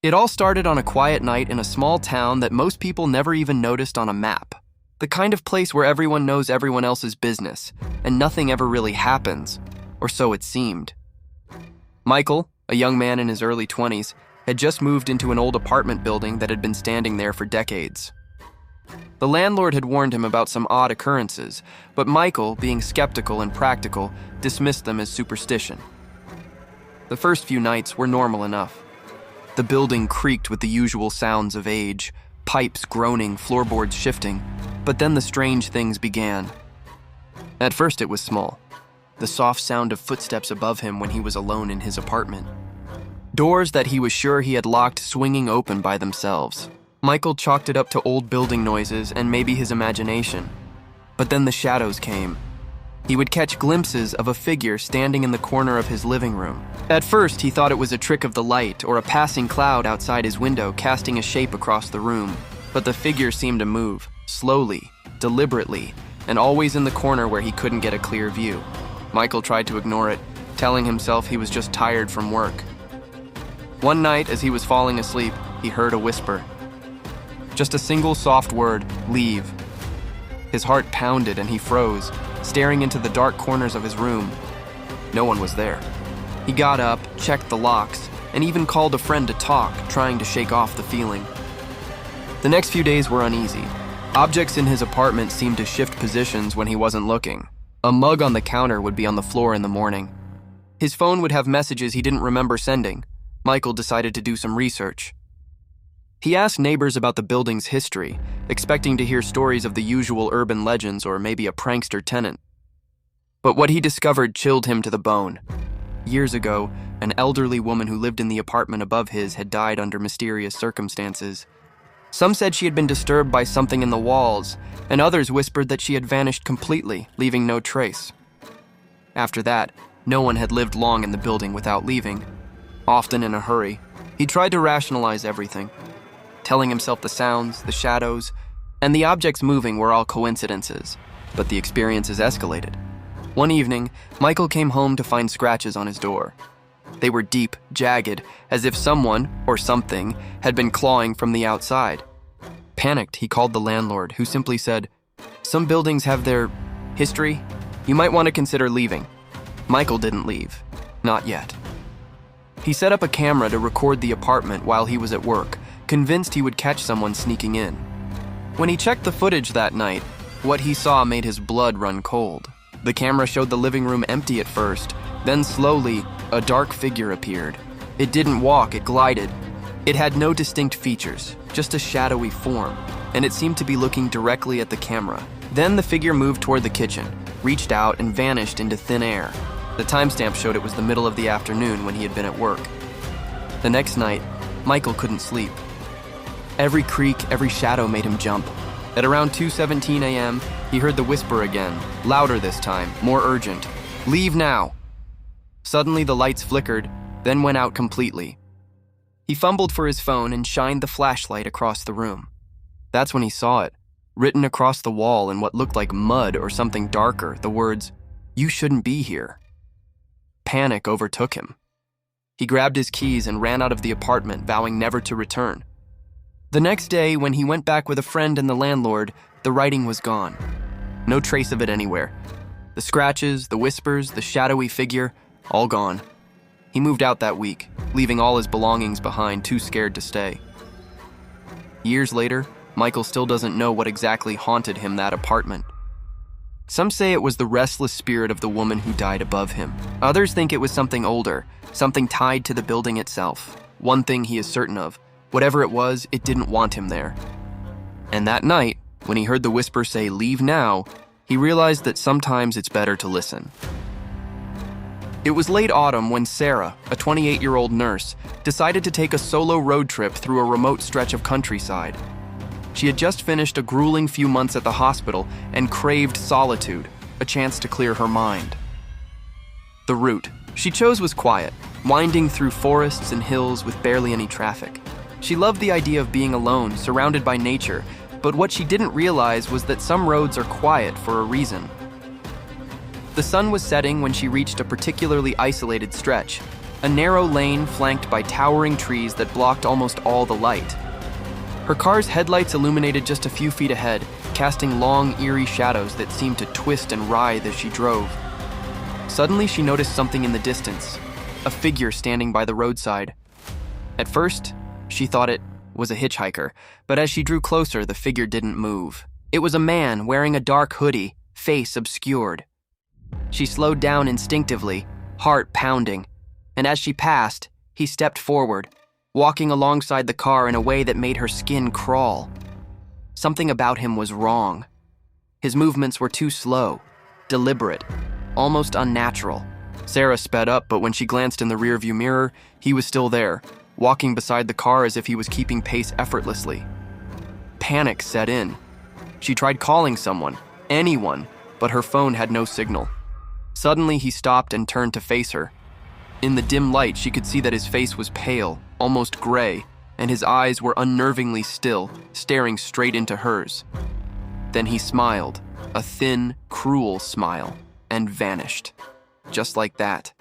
It all started on a quiet night in a small town that most people never even noticed on a map. The kind of place where everyone knows everyone else's business, and nothing ever really happens, or so it seemed. Michael, a young man in his early 20s, had just moved into an old apartment building that had been standing there for decades. The landlord had warned him about some odd occurrences, but Michael, being skeptical and practical, dismissed them as superstition. The first few nights were normal enough. The building creaked with the usual sounds of age, pipes groaning, floorboards shifting, but then the strange things began. At first it was small, the soft sound of footsteps above him when he was alone in his apartment. Doors that he was sure he had locked swinging open by themselves. Michael chalked it up to old building noises and maybe his imagination. But then the shadows came. He would catch glimpses of a figure standing in the corner of his living room. At first, he thought it was a trick of the light or a passing cloud outside his window casting a shape across the room. But the figure seemed to move, slowly, deliberately, and always in the corner where he couldn't get a clear view. Michael tried to ignore it, telling himself he was just tired from work. One night, as he was falling asleep, he heard a whisper. Just a single soft word, leave. His heart pounded and he froze, staring into the dark corners of his room. No one was there. He got up, checked the locks, and even called a friend to talk, trying to shake off the feeling. The next few days were uneasy. Objects in his apartment seemed to shift positions when he wasn't looking. A mug on the counter would be on the floor in the morning. His phone would have messages he didn't remember sending. Michael decided to do some research. He asked neighbors about the building's history, expecting to hear stories of the usual urban legends or maybe a prankster tenant. But what he discovered chilled him to the bone. Years ago, an elderly woman who lived in the apartment above his had died under mysterious circumstances. Some said she had been disturbed by something in the walls, and others whispered that she had vanished completely, leaving no trace. After that, no one had lived long in the building without leaving, often in a hurry. He tried to rationalize everything, telling himself the sounds, the shadows, and the objects moving were all coincidences, but the experiences escalated. One evening, Michael came home to find scratches on his door. They were deep, jagged, as if someone, or something, had been clawing from the outside. Panicked, he called the landlord, who simply said, "Some buildings have their history. You might want to consider leaving." Michael didn't leave. Not yet. He set up a camera to record the apartment while he was at work, convinced he would catch someone sneaking in. When he checked the footage that night, what he saw made his blood run cold. The camera showed the living room empty at first, then slowly, a dark figure appeared. It didn't walk, it glided. It had no distinct features, just a shadowy form, and it seemed to be looking directly at the camera. Then the figure moved toward the kitchen, reached out and vanished into thin air. The timestamp showed it was the middle of the afternoon when he had been at work. The next night, Michael couldn't sleep. Every creak, every shadow made him jump. At around 2:17 a.m., he heard the whisper again, louder this time, more urgent. "Leave now!" Suddenly the lights flickered, then went out completely. He fumbled for his phone and shined the flashlight across the room. That's when he saw it, written across the wall in what looked like mud or something darker, the words, "You shouldn't be here." Panic overtook him. He grabbed his keys and ran out of the apartment, vowing never to return. The next day, when he went back with a friend and the landlord, the writing was gone. No trace of it anywhere. The scratches, the whispers, the shadowy figure, all gone. He moved out that week, leaving all his belongings behind, too scared to stay. Years later, Michael still doesn't know what exactly haunted him that apartment. Some say it was the restless spirit of the woman who died above him. Others think it was something older, something tied to the building itself. One thing he is certain of, whatever it was, it didn't want him there. And that night, when he heard the whisper say, "Leave now," he realized that sometimes it's better to listen. It was late autumn when Sarah, a 28-year-old nurse, decided to take a solo road trip through a remote stretch of countryside. She had just finished a grueling few months at the hospital and craved solitude, a chance to clear her mind. The route she chose was quiet, winding through forests and hills with barely any traffic. She loved the idea of being alone, surrounded by nature, but what she didn't realize was that some roads are quiet for a reason. The sun was setting when she reached a particularly isolated stretch. a narrow lane flanked by towering trees that blocked almost all the light. Her car's headlights illuminated just a few feet ahead, casting long, eerie shadows that seemed to twist and writhe as she drove. Suddenly, she noticed something in the distance, a figure standing by the roadside. At first, she thought it was a hitchhiker, but as she drew closer, the figure didn't move. It was a man wearing a dark hoodie, face obscured. She slowed down instinctively, heart pounding, and as she passed, he stepped forward, walking alongside the car in a way that made her skin crawl. Something about him was wrong. His movements were too slow, deliberate, almost unnatural. Sarah sped up, but when she glanced in the rearview mirror, he was still there, walking beside the car as if he was keeping pace effortlessly. Panic set in. She tried calling someone, anyone, but her phone had no signal. Suddenly, he stopped and turned to face her. In the dim light, she could see that his face was pale, almost gray, and his eyes were unnervingly still, staring straight into hers. Then he smiled, a thin, cruel smile, and vanished. Just like that.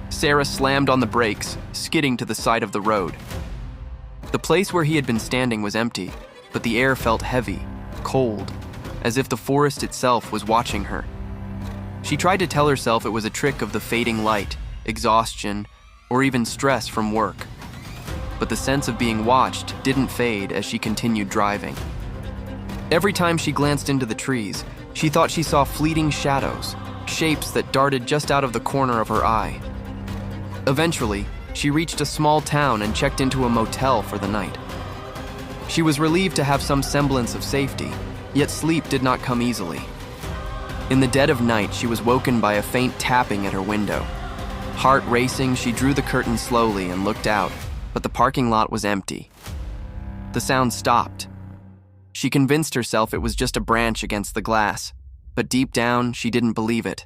Sarah slammed on the brakes, skidding to the side of the road. The place where he had been standing was empty, but the air felt heavy, cold, as if the forest itself was watching her. She tried to tell herself it was a trick of the fading light, exhaustion, or even stress from work. But the sense of being watched didn't fade as she continued driving. Every time she glanced into the trees, she thought she saw fleeting shadows, shapes that darted just out of the corner of her eye. Eventually, she reached a small town and checked into a motel for the night. She was relieved to have some semblance of safety, yet sleep did not come easily. In the dead of night, she was woken by a faint tapping at her window. Heart racing, she drew the curtain slowly and looked out, but the parking lot was empty. The sound stopped. She convinced herself it was just a branch against the glass, but deep down, she didn't believe it.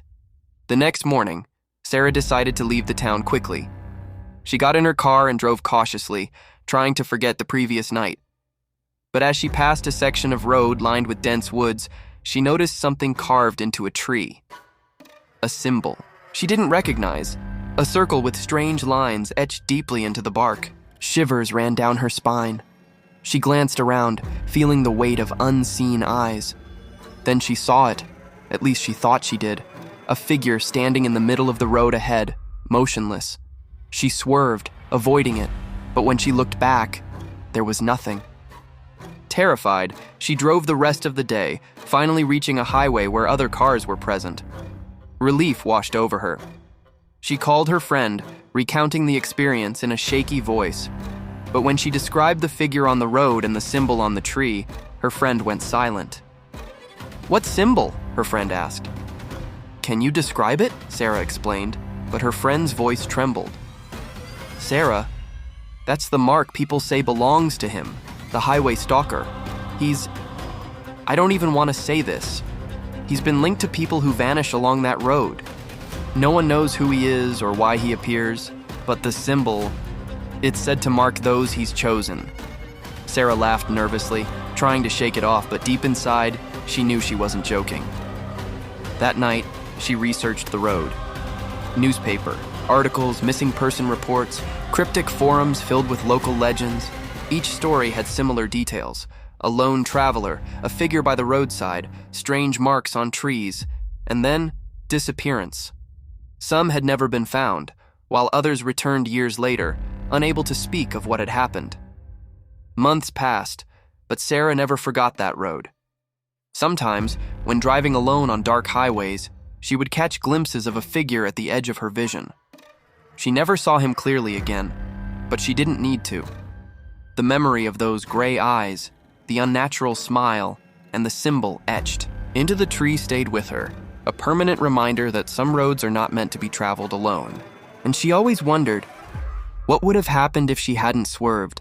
The next morning, Sarah decided to leave the town quickly. She got in her car and drove cautiously, trying to forget the previous night. But as she passed a section of road lined with dense woods, she noticed something carved into a tree. A symbol she didn't recognize, a circle with strange lines etched deeply into the bark. Shivers ran down her spine. She glanced around, feeling the weight of unseen eyes. Then she saw it, at least she thought she did, a figure standing in the middle of the road ahead, motionless. She swerved, avoiding it, but when she looked back, there was nothing. Terrified, she drove the rest of the day, finally reaching a highway where other cars were present. Relief washed over her. She called her friend, recounting the experience in a shaky voice. But when she described the figure on the road and the symbol on the tree, her friend went silent. "What symbol?" her friend asked. "Can you describe it?" Sarah explained, but her friend's voice trembled. "Sarah, that's the mark people say belongs to him, the highway stalker. I don't even want to say this. He's been linked to people who vanish along that road. No one knows who he is or why he appears, but the symbol, it's said to mark those he's chosen." Sarah laughed nervously, trying to shake it off, but deep inside, she knew she wasn't joking. That night, she researched the road. Newspaper, articles, missing person reports, cryptic forums filled with local legends. Each story had similar details: a lone traveler, a figure by the roadside, strange marks on trees, and then disappearance. Some had never been found, while others returned years later, unable to speak of what had happened. Months passed, but Sarah never forgot that road. Sometimes, when driving alone on dark highways, she would catch glimpses of a figure at the edge of her vision. She never saw him clearly again, but she didn't need to. The memory of those gray eyes, the unnatural smile, and the symbol etched into the tree stayed with her, a permanent reminder that some roads are not meant to be traveled alone. And she always wondered, what would have happened if she hadn't swerved?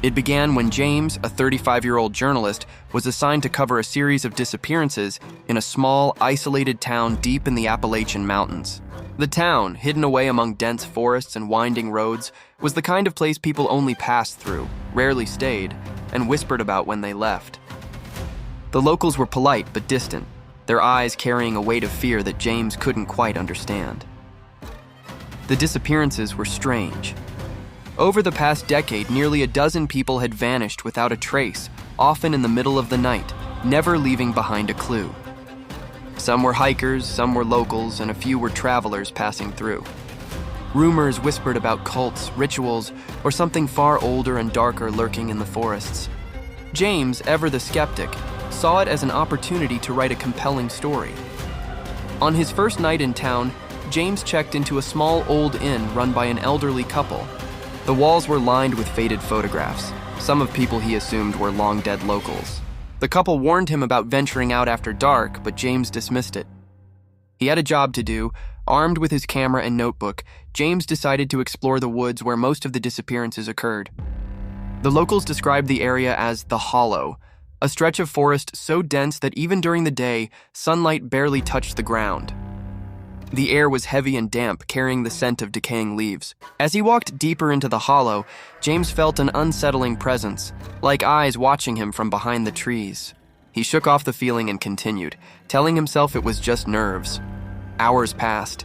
It began when James, a 35-year-old journalist, was assigned to cover a series of disappearances in a small, isolated town deep in the Appalachian Mountains. The town, hidden away among dense forests and winding roads, was the kind of place people only passed through, rarely stayed, and whispered about when they left. The locals were polite but distant, their eyes carrying a weight of fear that James couldn't quite understand. The disappearances were strange. Over the past decade, nearly a dozen people had vanished without a trace, often in the middle of the night, never leaving behind a clue. Some were hikers, some were locals, and a few were travelers passing through. Rumors whispered about cults, rituals, or something far older and darker lurking in the forests. James, ever the skeptic, saw it as an opportunity to write a compelling story. On his first night in town, James checked into a small old inn run by an elderly couple. The walls were lined with faded photographs, some of people he assumed were long-dead locals. The couple warned him about venturing out after dark, but James dismissed it. He had a job to do. Armed with his camera and notebook, James decided to explore the woods where most of the disappearances occurred. The locals described the area as the Hollow, a stretch of forest so dense that even during the day, sunlight barely touched the ground. The air was heavy and damp, carrying the scent of decaying leaves. As he walked deeper into the hollow, James felt an unsettling presence, like eyes watching him from behind the trees. He shook off the feeling and continued, telling himself it was just nerves. Hours passed.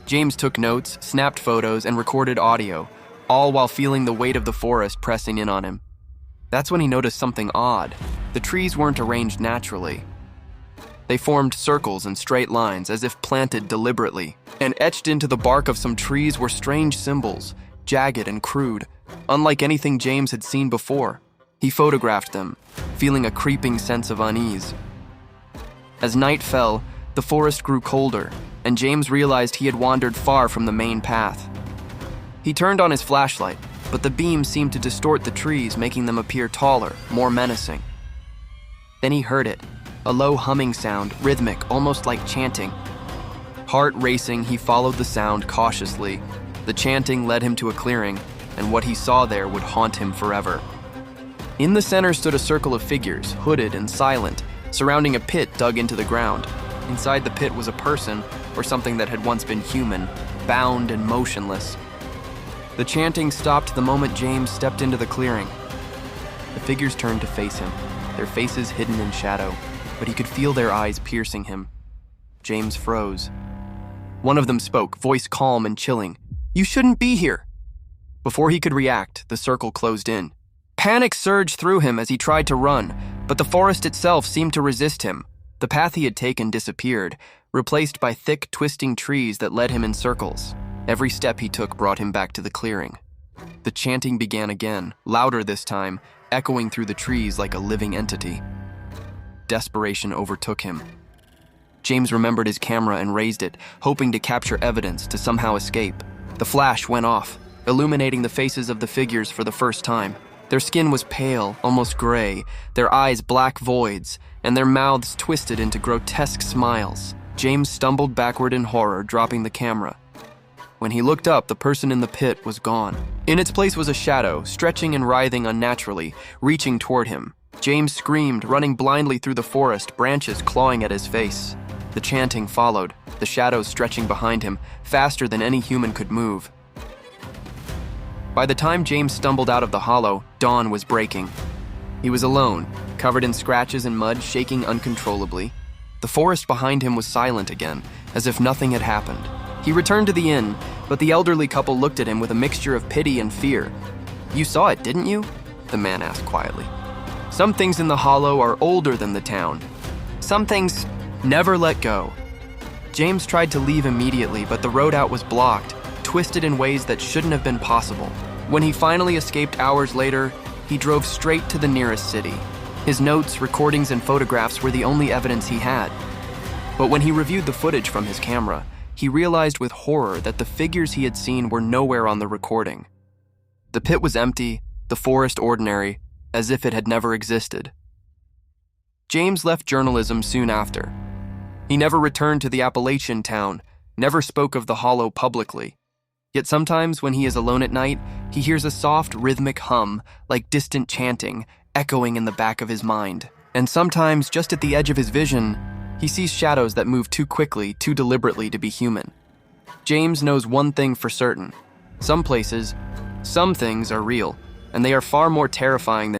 James took notes, snapped photos, and recorded audio, all while feeling the weight of the forest pressing in on him. That's when he noticed something odd. The trees weren't arranged naturally. They formed circles and straight lines, as if planted deliberately, and etched into the bark of some trees were strange symbols, jagged and crude, unlike anything James had seen before. He photographed them, feeling a creeping sense of unease. As night fell, the forest grew colder, and James realized he had wandered far from the main path. He turned on his flashlight, but the beam seemed to distort the trees, making them appear taller, more menacing. Then he heard it. A low humming sound, rhythmic, almost like chanting. Heart racing, he followed the sound cautiously. The chanting led him to a clearing, and what he saw there would haunt him forever. In the center stood a circle of figures, hooded and silent, surrounding a pit dug into the ground. Inside the pit was a person, or something that had once been human, bound and motionless. The chanting stopped the moment James stepped into the clearing. The figures turned to face him, their faces hidden in shadow, but he could feel their eyes piercing him. James froze. One of them spoke, voice calm and chilling. "You shouldn't be here." Before he could react, the circle closed in. Panic surged through him as he tried to run, but the forest itself seemed to resist him. The path he had taken disappeared, replaced by thick, twisting trees that led him in circles. Every step he took brought him back to the clearing. The chanting began again, louder this time, echoing through the trees like a living entity. Desperation overtook him. James remembered his camera and raised it, hoping to capture evidence to somehow escape. The flash went off, illuminating the faces of the figures for the first time. Their skin was pale, almost gray, their eyes black voids, and their mouths twisted into grotesque smiles. James stumbled backward in horror, dropping the camera. When he looked up, the person in the pit was gone. In its place was a shadow, stretching and writhing unnaturally, reaching toward him. James screamed, running blindly through the forest, branches clawing at his face. The chanting followed, the shadows stretching behind him, faster than any human could move. By the time James stumbled out of the hollow, dawn was breaking. He was alone, covered in scratches and mud, shaking uncontrollably. The forest behind him was silent again, as if nothing had happened. He returned to the inn, but the elderly couple looked at him with a mixture of pity and fear. "You saw it, didn't you?" the man asked quietly. "Some things in the hollow are older than the town. Some things never let go." James tried to leave immediately, but the road out was blocked, twisted in ways that shouldn't have been possible. When he finally escaped hours later, he drove straight to the nearest city. His notes, recordings, and photographs were the only evidence he had. But when he reviewed the footage from his camera, he realized with horror that the figures he had seen were nowhere on the recording. The pit was empty, the forest ordinary, as if it had never existed. James left journalism soon after. He never returned to the Appalachian town, never spoke of the hollow publicly. Yet sometimes when he is alone at night, he hears a soft, rhythmic hum, like distant chanting, echoing in the back of his mind. And sometimes, just at the edge of his vision, he sees shadows that move too quickly, too deliberately to be human. James knows one thing for certain. Some places, some things are real, and they are far more terrifying than